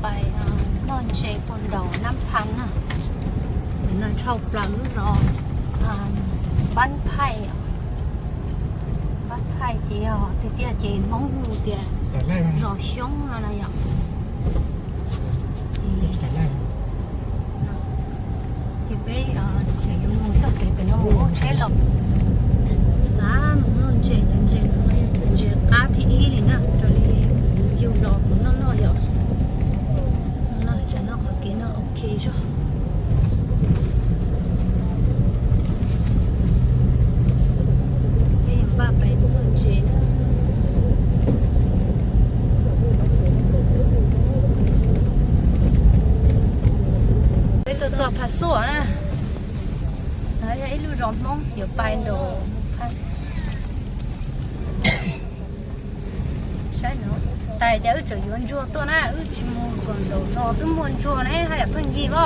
ไปนอนเชบนดอกน้ำพันน่ะเดี๋ยวนอนเท่าปลาลูกรอบ้านไผ่บ้านไผ่เจียวเตี้ยเจีมองหูเตี้ยรอช่องอะไรอย่างที่ไปเดี๋ยวมึงจะไปเป็นน้องใช้หรอกสามนอนเจจันเจกาที่นี่นะตอนนี้อยู่รอคนน้อยๆอยู่น่าจะน่าขอกินน่าโอเคจ้ะไปบ้าไปนอนเจนะไปตรวจสอบผัสสะนะแล้วไอ้ลูกร้อนมองเดี๋ยวไปโดพันใช่เนาะแต่จะจะย้อนจัวตัวน่ะจิมูก่อนโดนรอตัวมันจัวนะให้เพิ่งยี่บ่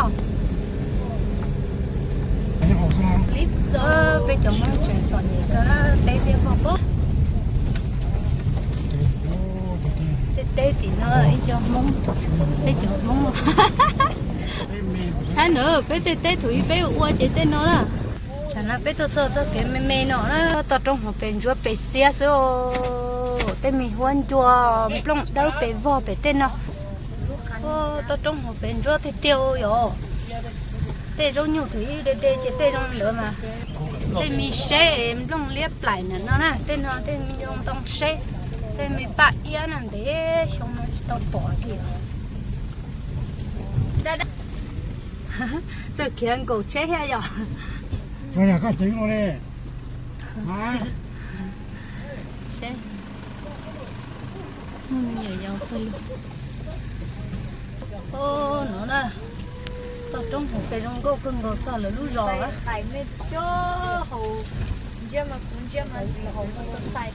ลิฟต์ไปจมมันเฉยส่วนนี้ก็เตะเตะพอปุ๊บเตะตีน้อยจมมุ้งไปจมมุ้งใช่เนาะไปเตะถุยไปอ้วนเตะน้อยล่ะฉันน่ะไปตัวตัวเก็บไม่เนาะแล้วตัวตรงหัวเป็นจัวไปเสียซะเต้มีหัวจัวปล้องเดาไปวอไปเต้นเนาะตัวตรงหัวเป็นจัวเตี้ยวอยู่เต้รงอยู่ถุยเด็ดๆเต้รงเหลือมาเต้มีเช่ปล้องเลียบไหลนั่นเนาะนะเต้เนาะเต้มีต้องเช่เต้มีปะเอี้ยนั่นเด้ชงมันต้องปอดดิได้จะเขียนกูเช่ให้อยู่ตัวอยากก็จริงเลยมาเช่nhiều dầu phơi ô nó là tập trung một cái trong cô cưng ngọt sao là lú giò á tại mấy chỗ hầu chưa mà cũng chưa mà gì hầu mà tôi xài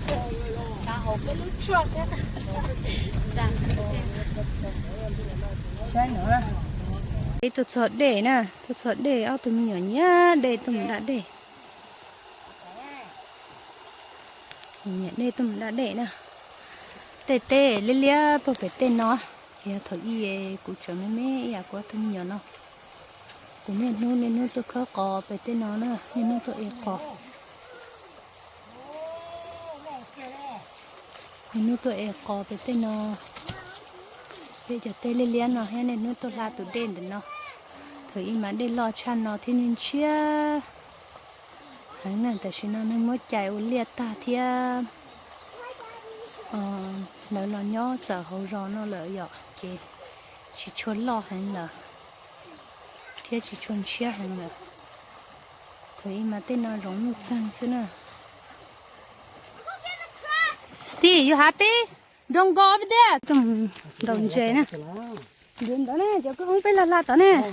cả hầu cái lú truck á đang sai nữa là đây tôi sọt để nè tôi sọt để ao tụi nhỏ nhá để tụi mình đã để nhẹ đây tụi mình đã để nè tê lê lê bố bé tê nó chỉ thổi y cụ cho mấy à quá thằng nhỏ nó cụ nên nó tôi khó cò bé tê nó nữa nên nó tôi cò nên nó tôi cò bé tê nó bây giờ tê lê lê nó hay nên nó tôi la tôi đen để nó thổi y mà đi lo chăn nó thì nên chia hắn này tại sao nó mới chạy u liệt ta thia nó nhỏ giờ hậu rò nó lợi dọ chỉ chôn lo hành là thế chỉ chôn chia hành là thấy mà tên nó giống một răng xưa nè Steve, you happy? Don't go over there. Don't chơi nè đến đó nè cho cứ không phải là đó nè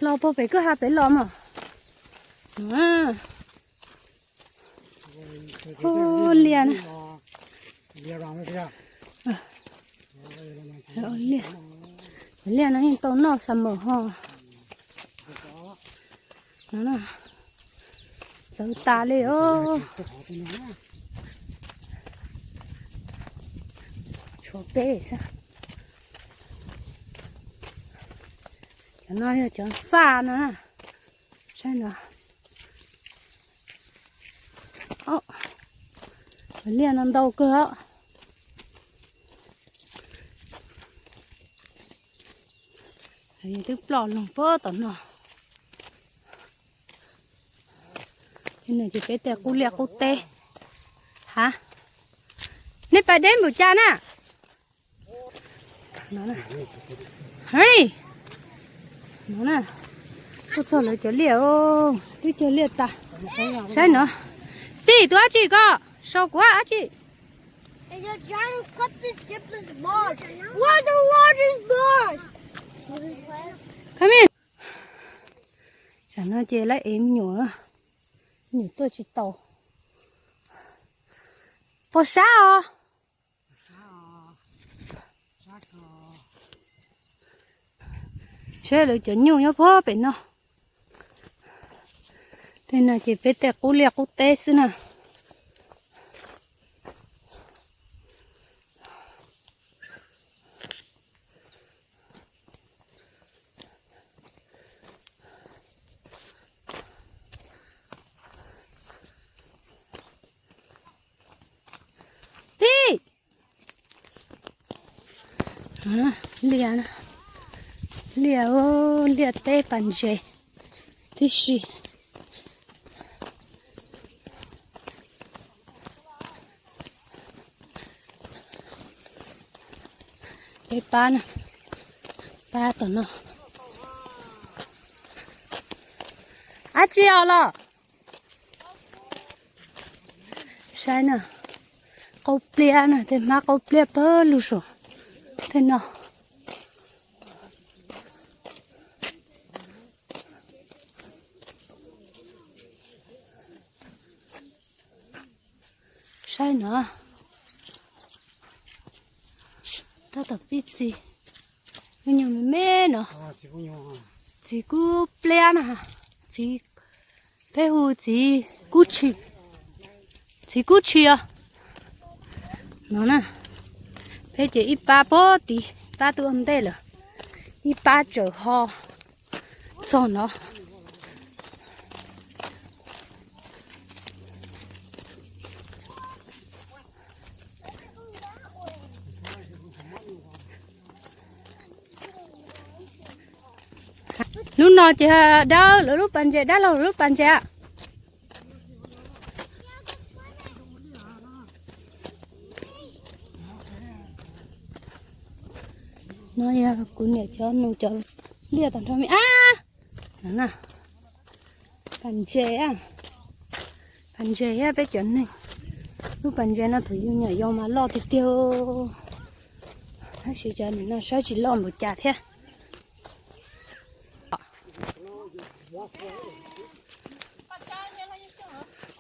lo bố bé cứ happy lo mà ô liền liền nó hiện tao nó sầm mờ ho nó nè sợ ta lên ô chó bé sao cho nó cho pha nó nè sao nè ô liền nó đâu cơ tức lò lồng phơ tận nọ cái này chỉ cái tè cú liệt cú tê hả nếp phải đến buổi cha nè nó nè hey nó nè tôi sợ lấy chỗ liệt ô tôi chỗ liệt ta sai nữa xí tôi chị có sâu quá chị It's a giant clipless, zipless board. We're the largest board. Come in. Chẳng nó chơi lại em nhủ nhủ tôi chỉ tàu. Bỏ sao? Chơi lại cho nhủ nhá phô bên nó. Thế nào chỉ biết tẹt cú liệt cú tê xí nè. lia nè lia ô lia tê bàn dê tí xì cái ba nè ba tao nó à chị à lo sai nè câu plia nè thế mà câu plia bơ luôn rồi thế nào sai nữa tao tập biết gì nhiều mẹ nữa chỉ cứ plia nè chỉ bé hồ chỉ Gucci à nó nè bé chỉ ít ba bó tí ba tụi ông đây là ít ba chở ho sao nó lúc nào chị đâu lúc bạn chị đã lâu lúc bạn chị ạ nó ya cũng nhẹ cho nó cho lia tận thôi mi à nó nè bạn chị á bé chuẩn này lúc bạn chị nó thử dùng nhảy vô mà lo thì tiêu nó chỉ cho nên nó sẽ chỉ lo một chả thế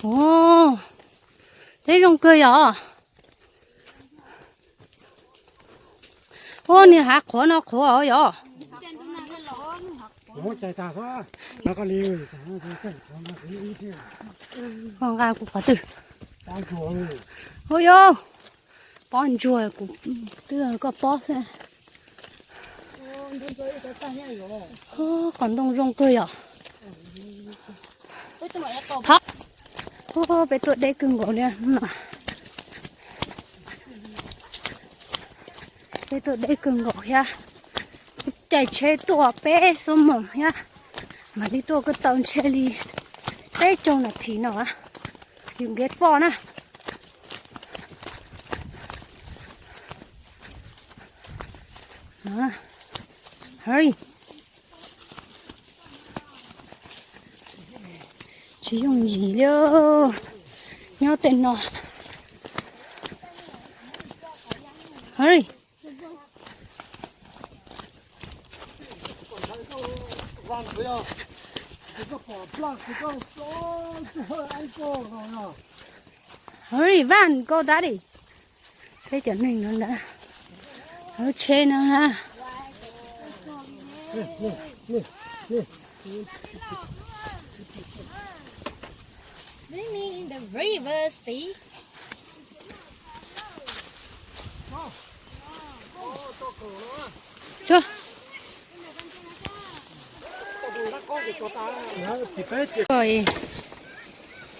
ồ thấy rong cười à ô nè hạt khó nó khó ở vậy nó có liu con gà cũng có từ đang chuồng ôi yo bọn chuột cũng tức là có bó xe còn đông rong cười à thấp ô bé tụi đây cưng gỗ nè bé tụi đây cưng gỗ ya chạy chế tua bé số mỏng ya mà đi tua cái tàu xe đi bé trông là thì nó dùng ghét bò nè đó hurry chỉ dùng gì đâu nhau tên nó hurry hurry van go daddy thế cho nên nó đã ở trên nó ha swimming in the river Steve cho rồi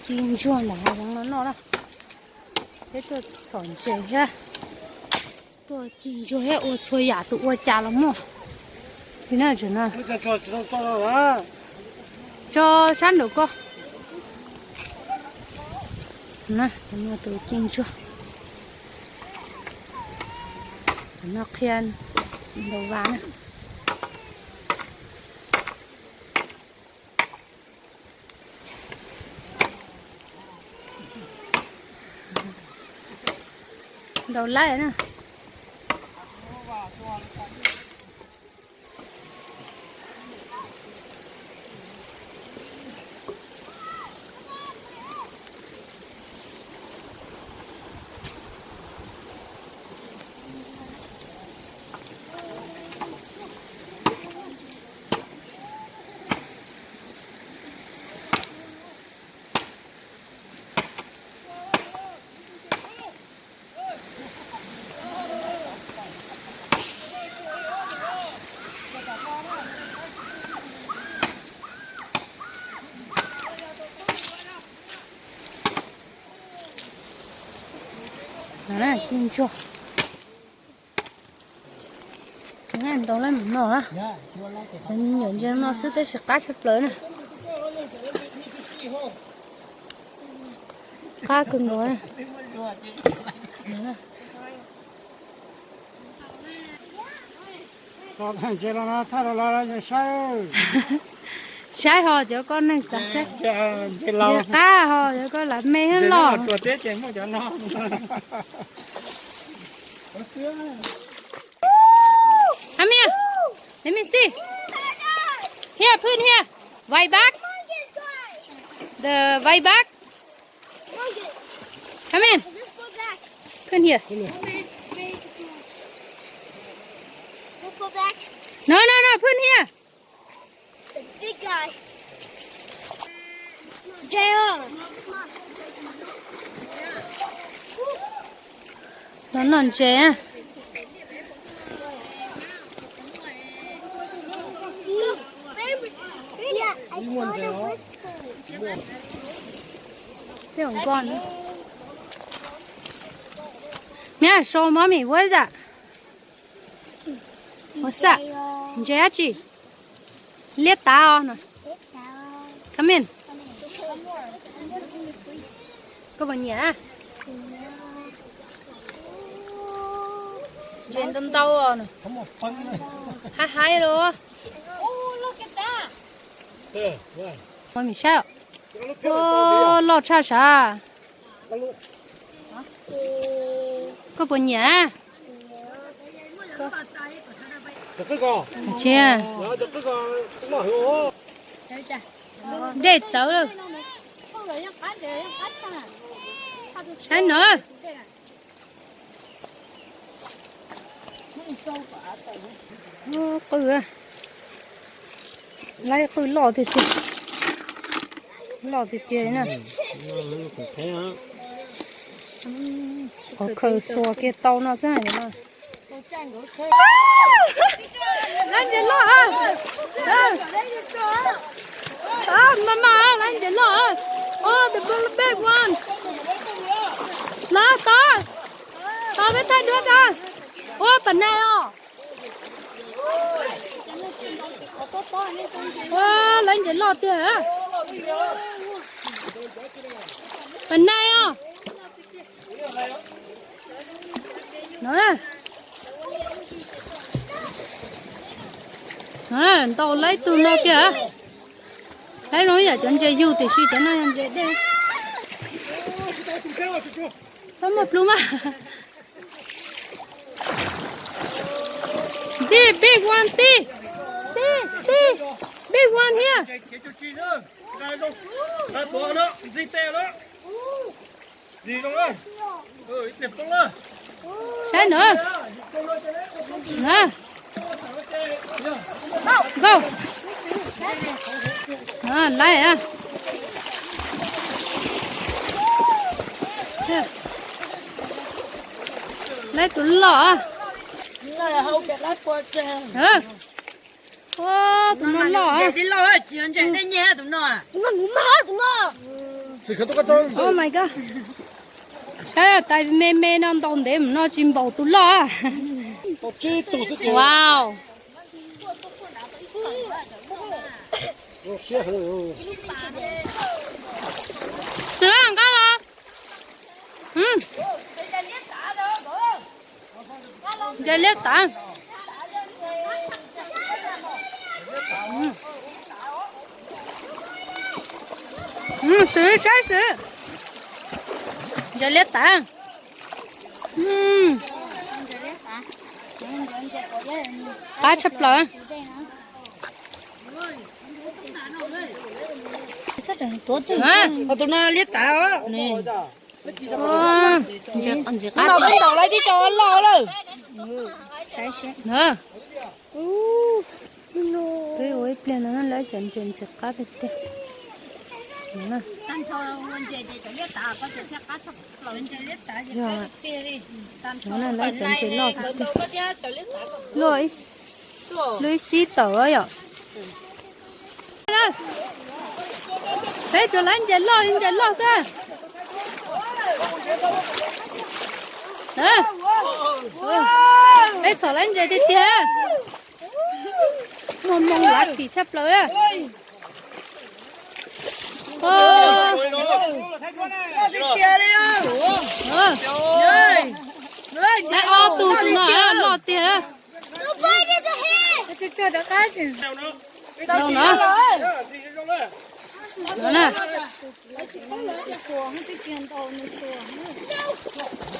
kim chuồn là nó đó thế tôi sòn chè ha tôi kim chuồn hết ô xôi giả tụ ô chả lắm mà thế nào chứ nào cho sẵn được cô nè nó tôi kim chuồn nó khen đầu ván này đầu lại nè đó là kim chua nghe đâu lấy mình nó á nhận cho nó sẽ tới sẽ cá chép lớn này cá cưng rồi Còn hàng chế nó thay đổi là sao? sai họ cho con này sạch sẽ Chế lâu. cá họ cho con là mê hết lò Chuột tết chế một cho nó. Come here. Let me see. Here, put here. Way back. The way back. Come in. Put here. Let's go back. No, no, no. Put here. The big guy. JR. Nó non trẻ. Yeah, I saw the whisper. Cái ông con. Mẹ, show mommy. What is that? What's that? Trẻ chị. Liết tao nè. Come in. Có bao nhiêu à? Trên tông tàu rồi nè. Có một phân này. Hai rồi. Oh, look at that. Mà mình sao? Ô, lọt sao sao? Có bao nhiêu à? Được cái gò. Chưa. Đó, được cái gò. Cũng mở hố. Để cháu rồi. Sao nữa? Ô, cứ lấy cứ lò thì nè. Thế hả? Có khơi xua kia tàu nó thế này nè. Lên trên lò à? Mama, lên trên lò à? Oh, the big one. Lá to. To với tay đứa ta. Oh, phần này à? Oh, lên trên lò tiền à? Phần này à? Nó nè. Nó nè, tao lấy từ nó kìa. Lấy nó giờ chân chơi du thì suy cho nó ăn chơi đi. Có một luôn à. Đi, big one, đi. Big one here. Sao nữa? Nè. Go. À, lấy à. Lấy tụi lọ. Này hậu cái lát qua trên. Hả? Wow, tụi nó lọ. Đi lo hết chuyện chuyện đây nhé tụi nó. Tụi nó. Sự khởi tốt cho. Oh my god. Sao tại vì mẹ nó đông để nó chim bầu tụi lọ. Wow. Sữa ăn cá hả? Giờ liếc tả. Sữa trái sữa. Giờ liếc tả. Cá chép lợn. Tụi nó liếc tả á. Nè. Ăn gì cá? Đầu lấy đi cho anh lo rồi. Sai. Nè. Cái ôi plea nó lấy chân cá thịt đi. Nè. Tan thôi anh chị liếc tả có thể cá chọc lợn chị liếc tả gì cái kia đi. Nó lấy chân lọt. Lưỡi xí tở ấy ạ. Thế cho lên chân lọt ra. Bé xỏ lên rồi đi tía. Mong mong lát thì sắp rồi á. Lại ô tù tụi nó lo tía. The bite is ahead. Đâu nữa? Đó nè.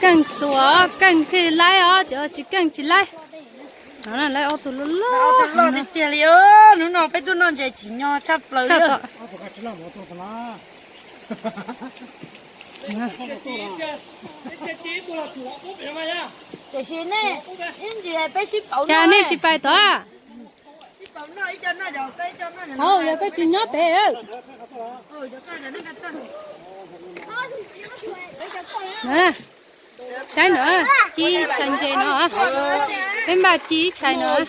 Cần xóa, cần thì lấy ó, chỉ cần chỉ lấy. Đó là lấy ô tù lú lú. lo thì tiền liêu nó nó phải tôi nó chạy chỉ nhau chắp lời Sao nữa tọ? 아, 똑같이 나 못도 그나. Để xin nè, in gì bé ship cậu Chà nên chỉ bài tỏ à? nó cho nó giờ cái cho nó Thôi, giờ cái chuyện nhớ bé ơi. giờ cái giờ nó cắt tao Nè. Sai nữa, chi thành gì nữa? Bên bà chi chạy nữa.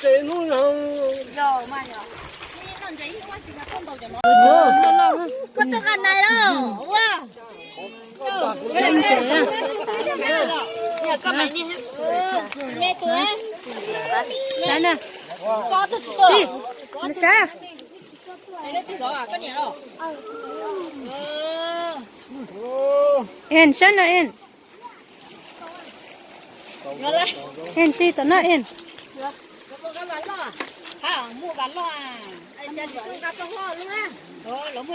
Rồi mà nhở. Con giấy nó chỉ là con đầu cho nó. Có tất cả này đâu. Wow. Bên gì á? Nhà con mày đi. Mẹ tuổi. Sai nè. Có thật tôi. Đi. Nó sai à? En, sai nè en. En ti tao nó en. À, mua bán lo à.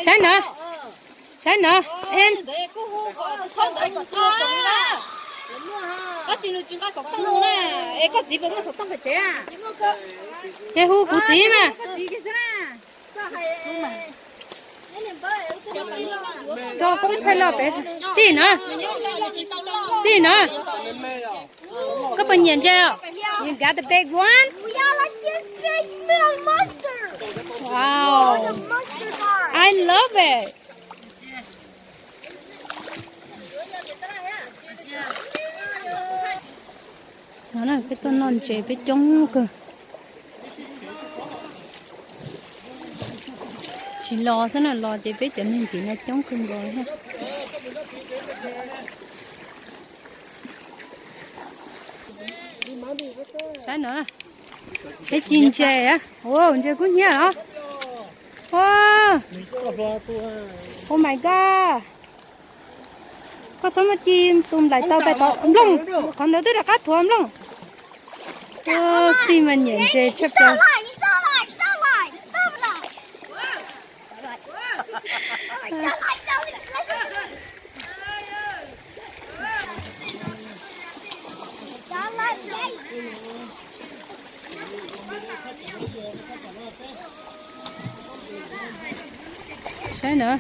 Sai nè. Sai nè. En. Để cô hú có không để một con sống ra. Có xin được chúng ta sống không nè. Ê có gì vẫn sống không phải chế à. Cái hú của chị mà. Có gì cái gì nè. Cho cũng phải lo bé. Tí nữa. Tí nữa. Có bao nhiêu chưa? You got the big one? Yeah, like this big meal monster. Wow. The monster guy. I love it. Đó là cái con non trẻ bé trống cơ. Chỉ lo thế nào lo trẻ bé cho nên chị nó trống cưng rồi ha. Sai nữa nè. Cái chim chè á. Wow, chè cũng nhớ hả? Wow. Oh my god. Có số mà chim tùm lại tao bài tao lông. Còn nữa tôi đã cắt thua lông. Xì mà nhìn chè chấp Stop cho. lying, stop lying, stop lying, stop lying. Stop lying. Sai nữa.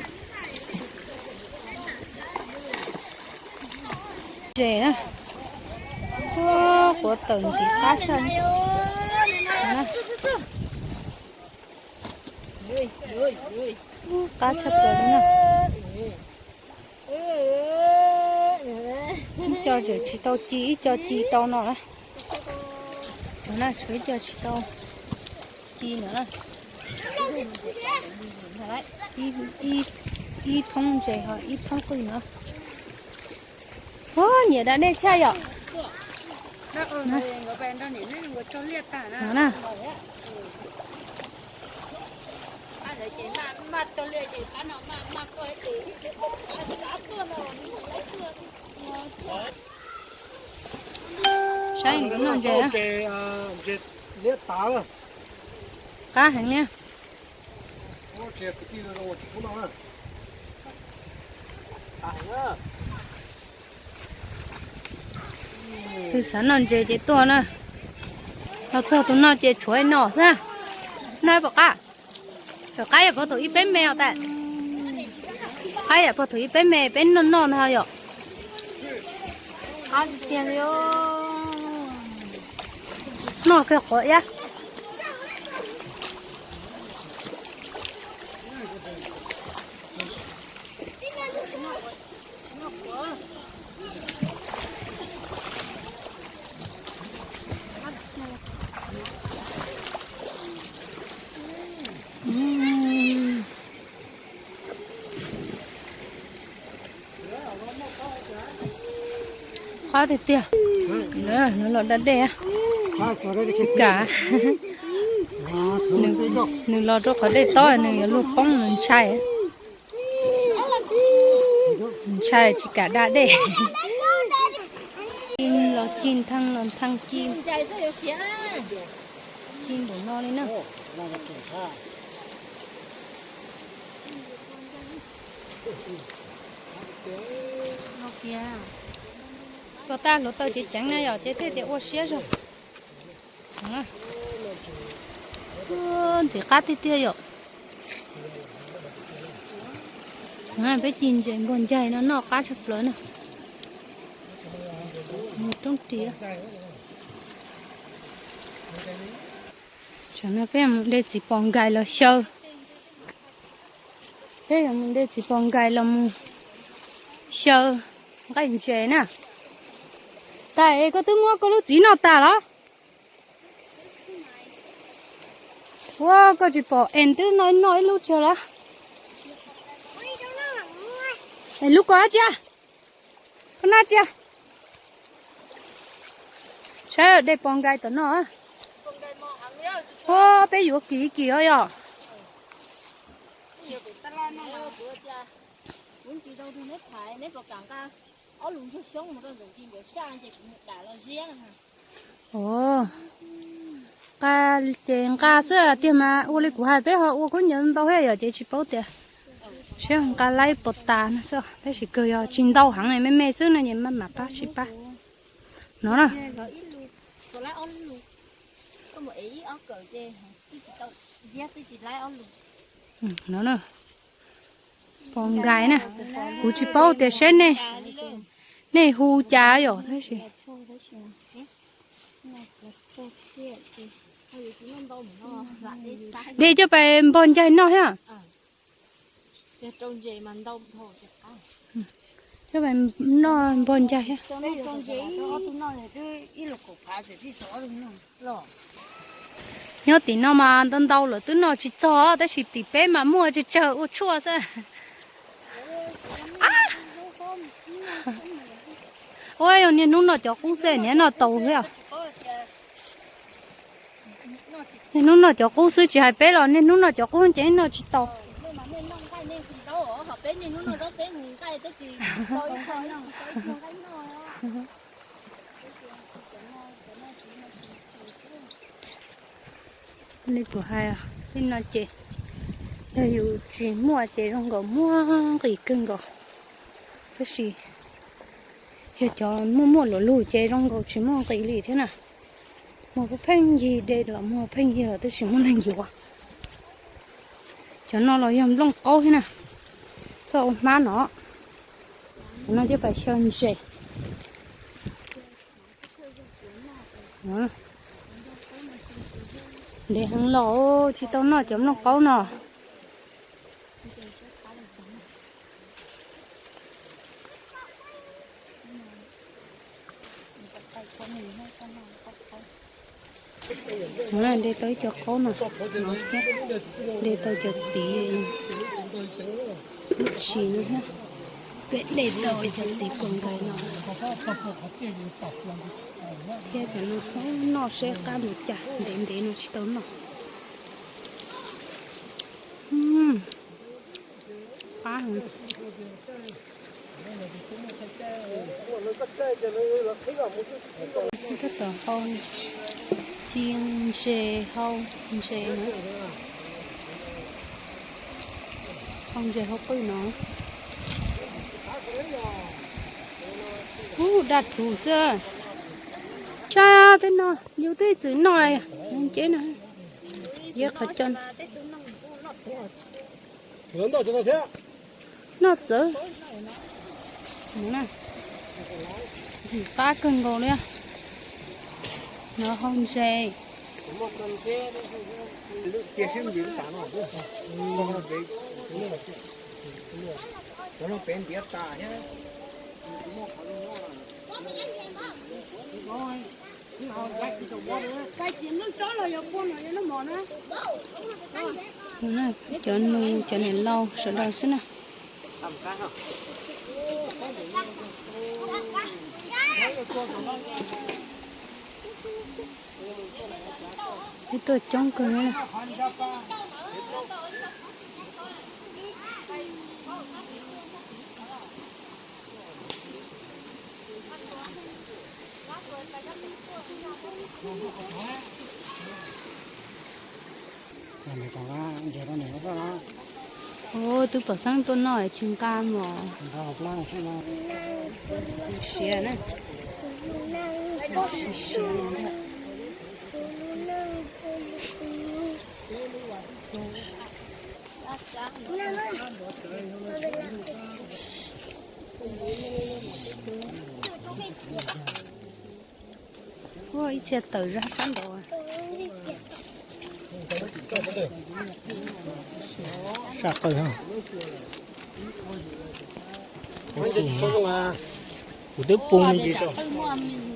Chè đó. Của từng chỉ cá chân. Cá chấp rồi đấy nè. Cho chị tao chỉ cho chị tao nó đấy. Đó là chuối cho chị tao chi nữa này. Đấy, y thông chè hả, y thông quỳ nữa. Ô, nhỉ đã đây chai ạ. Đó nè. Sao anh cũng làm gì á? 이제 내 딸. Cá hàng nha. 제 그때는 어떻구나. 아야. Từ sáng non chế to nè. Nó cho tụi nó chế chuối nọ ra. Này bỏ cá. Rồi cá bỏ tụi ít bé mèo tại. Cá bỏ tụi ít bé mèo bé non non thôi ạ. Cá tiền đi nó cái khó ya. Khó thì tiền. nữa nó lọt đất đây á cả nửa lọt đó có đây to nửa lúc bông nửa chai chai chỉ cả đã đây chim lọt chim thăng chim chim bổ no lên nữa có ta lột tao chỉ chẳng này rồi chỉ thế thì ô xé rồi chỉ cắt tí tiêu rồi bé chín trên con trai nó cắt chụp lớn nè một trong tía cho nó bé mình để chỉ bông gai là sâu bé mình để chỉ bông gai là mu sâu cái gì nè tại có thứ mua có lúc gì nào ta đó wow có chỉ bỏ em cứ nói lúc chờ đó em lúc có chưa con nào chưa sao đây bông gai tao nó ô bé vừa kỹ kỹ rồi à ồ ca chèn ca sữa tiệm mà u lấy của hai bé họ u cũng nhận đâu hết rồi chị chỉ bảo tiền xem ca lấy bột tà nó sao bé chỉ cười rồi chín đâu hàng này mấy sữa này nhìn mà ba chỉ ba nó nè nó nè con gái nè cụ chỉ bảo tiền sen này này hu cha rồi thế gì để cho bà bọn trai nó ha cho bà nó bọn trai ha nhớ tí nó mà đơn đâu rồi tụi nó chỉ cho tới xịp tí bé mà mua chỉ chờ u chua sao ôi nên nó cho cũng xe nên nó tàu thế à nên nó cho cũng sư chỉ hai bé rồi nên nó cho cũng chỉ nó chỉ tàu này của hai à nên nó chị dù chỉ mua chị không có mua cái cưng rồi cái gì giờ cho mua lỗ lùi chị không có chỉ mua cái gì thế nào mua cái phanh gì đây là mua phanh gì là tôi chỉ muốn làm gì quá cho nó là yếm lông câu thế nào sau má nó chỉ phải sơn gì để hàng lỗ chỉ tao nó chấm lông câu nó để tới cho cô nè để tới cho tí xí nữa ha để tới cho tí con gái nó thế thì nó sẽ cá một chả để nó chỉ tốn nó phá hả cái tờ hôn chiên xê hôn xê nữa hôn xê hôn cái nó đặt thủ xưa cha bên nó nhiều thứ chữ nồi chế này giết cả chân nó dữ nè gì ba cân gồ đấy nó không dễ cái chuyện nó chó là con rồi nó mòn á nè cho nên lâu sợ đau xí nè cái tôi trong cơ này này còn là giờ nó này nó đó ô tôi bảo sang tôi nói chừng cam mà nó học lang thế nào xe này xe này ôi xe tự ra sáng đồ sạc từ ha của tiếp bung gì sao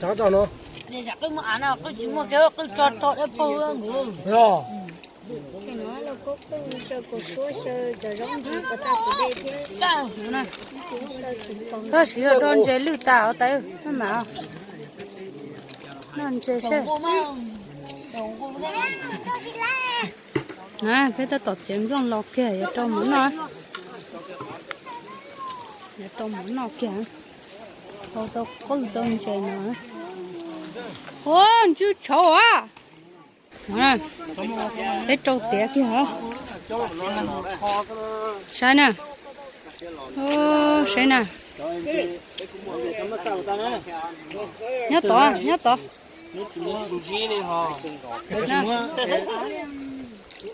cháu cho nó này giặc cái mà nào cái chỉ mà cái cho để bù người rồi cái nó là có cái sơ của số sơ để giống gì của ta của đây thế cao này sơ chỉ còn có chỉ là đòn chế lưu tạo tới nó mà đòn chế xe đồng cô đấy nè phải ta tọt chém rong lọt kia ở trong muốn nói ở trong muốn nọ kia ô tô có dòng chơi nữa ô chú chó à nè cái trâu té kia hả sao nè ô sao nè nhớ to nè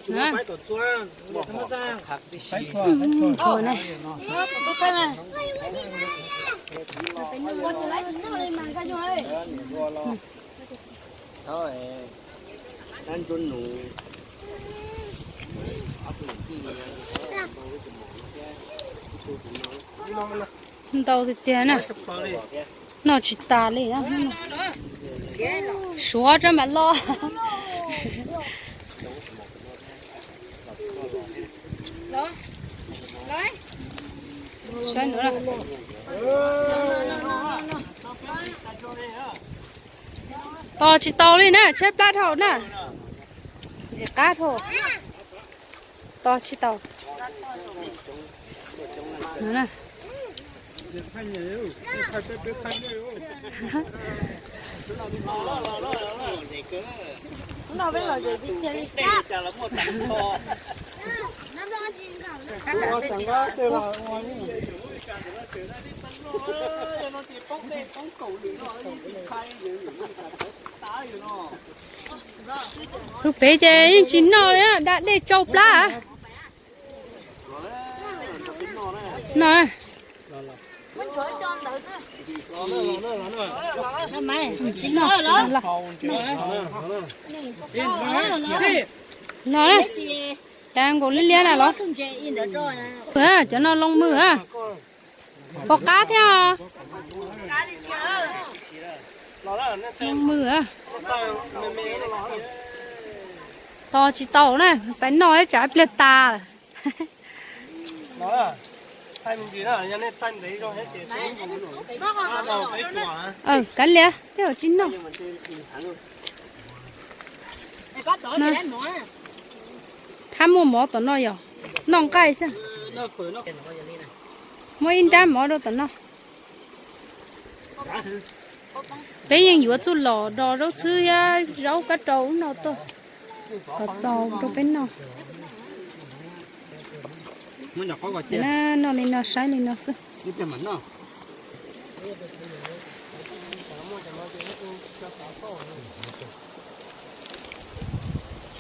nè thôi này tôi chỉ lấy cái này mà cái gì thôi đang chôn nụ đâu thì tiền nè nó chỉ ta lên đó số cho mà lo sao nữa nè to chỉ to lên nè chép lát hậu nè chỉ cá thôi to chỉ to nữa nè nó biết là gì đi chơi năm đó gì nó chẳng có tên là cứ bé chơi chín nồi á đã để chọc lá nè nó đang còn liên liên này nó cho nó lông mưa à có cá theo à lông mưa à to chỉ tàu này phải nói trái blet ta cắn lẽ theo chín đâu tham mua mỏ tao nói rồi nòng cay sao mua in đam mỏ đâu tao nói bây giờ vừa chút lò đò rau sư ya rau cá trâu nào tôi tao sầu đâu bên nào nó lên nó sai lên nó sư Hãy subscribe cho kênh Ghiền Mì Gõ để không bỏ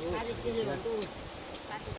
lỡ những video hấp dẫn